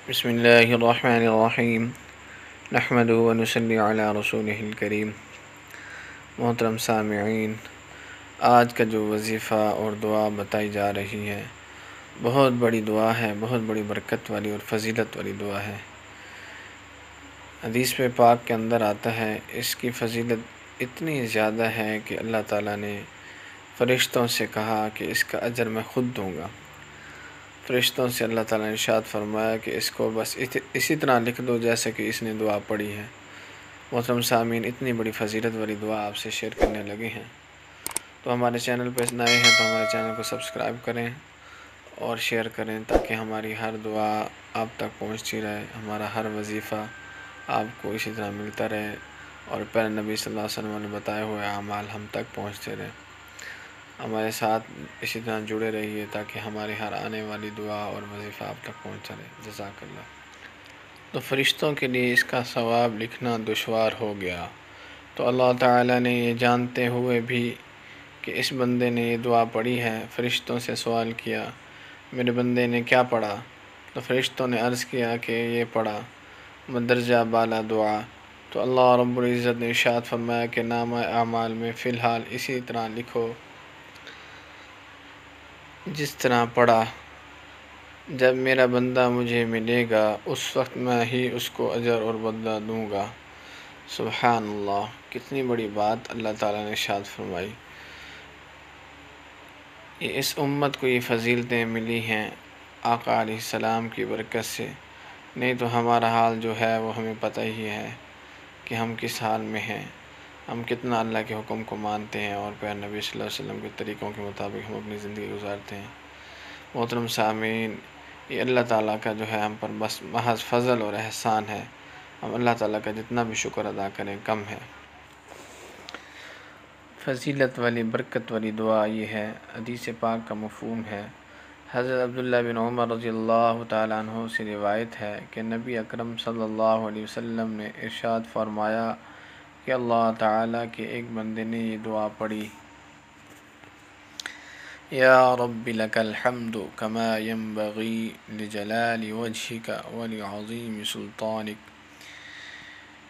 بسم اللہ الرحمن الرحیم نحمدہ و نصلی علی رسولہ الکریم۔ محترم سامعین، آج کا جو وظیفہ اور دعا بتائی جا رہی ہے بہت بڑی دعا ہے، بہت بڑی برکت والی اور فضیلت والی دعا ہے۔ حدیث میں پاک کے اندر آتا ہے اس کی فضیلت اتنی زیادہ ہے کہ اللہ تعالیٰ نے فرشتوں سے کہا کہ اس کا اجر میں خود دوں گا۔ فرشتوں سے اللہ تعالیٰ نے ارشاد فرمایا کہ اس کو بس اسی طرح لکھ دو جیسے کہ اس نے دعا پڑھی ہے۔ محترم سامعین، اتنی بڑی فضیلت والی دعا آپ سے شیئر کرنے لگے ہیں، تو ہمارے چینل پہ نئے ہیں تو ہمارے چینل کو سبسکرائب کریں اور شیئر کریں تاکہ ہماری ہر دعا آپ تک پہنچتی رہے، ہمارا ہر وظیفہ آپ کو اسی طرح ملتا رہے اور پیارے نبی صلی اللہ علیہ وسلم نے بتائے ہوئے اعمال ہم تک پہنچتے رہے۔ ہمارے ساتھ اسی طرح جڑے رہیے تاکہ ہماری ہر آنے والی دعا اور وظیفہ آپ تک پہنچا رہے۔ جزاک اللہ۔ تو فرشتوں کے لیے اس کا ثواب لکھنا دشوار ہو گیا، تو اللہ تعالیٰ نے یہ جانتے ہوئے بھی کہ اس بندے نے یہ دعا پڑھی ہے، فرشتوں سے سوال کیا میرے بندے نے کیا پڑھا؟ تو فرشتوں نے عرض کیا کہ یہ پڑھا مندرجہ بالا دعا۔ تو اللہ رب العزت نے ارشاد فرمایا کہ نامہ اعمال میں فی الحال اسی طرح لکھو جس طرح پڑھا۔ جب میرا بندہ مجھے ملے گا اس وقت میں ہی اس کو اجر اور بدلہ دوں گا۔ سبحان اللہ، کتنی بڑی بات اللہ تعالیٰ نے ارشاد فرمائی۔ یہ اس امت کو یہ فضیلتیں ملی ہیں آقا علیہ السلام کی برکت سے، نہیں تو ہمارا حال جو ہے وہ ہمیں پتہ ہی ہے کہ ہم کس حال میں ہیں، ہم کتنا اللہ کے حکم کو مانتے ہیں اور پیارے نبی صلی اللہ علیہ وسلم کے طریقوں کے مطابق ہم اپنی زندگی گزارتے ہیں۔ محترم سامعین، یہ اللہ تعالیٰ کا جو ہے ہم پر بس محض فضل اور احسان ہے، ہم اللہ تعالیٰ کا جتنا بھی شکر ادا کریں کم ہے۔ فضیلت والی برکت والی دعا یہ ہے، حدیث پاک کا مفہوم ہے۔ حضرت عبداللہ بن عمر رضی اللہ تعالیٰ عنہ سے روایت ہے کہ نبی اکرم صلی اللہ علیہ وسلم نے ارشاد فرمایا کہ اللہ تعالیٰ کے ایک بندے نے یہ دعا پڑھی، یا رب لک الحمد کما ينبغی لجلال وجہک ولعظیم سلطانک،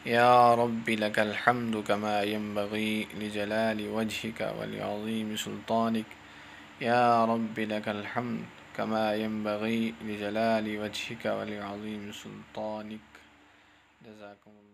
یا رب لک الحمد کما ينبغی لجلال وجہک ولعظیم سلطانک، یا رب لک الحمد کما ينبغی لجلال وجہک ولعظیم سلطانک۔ جزاکم اللہ۔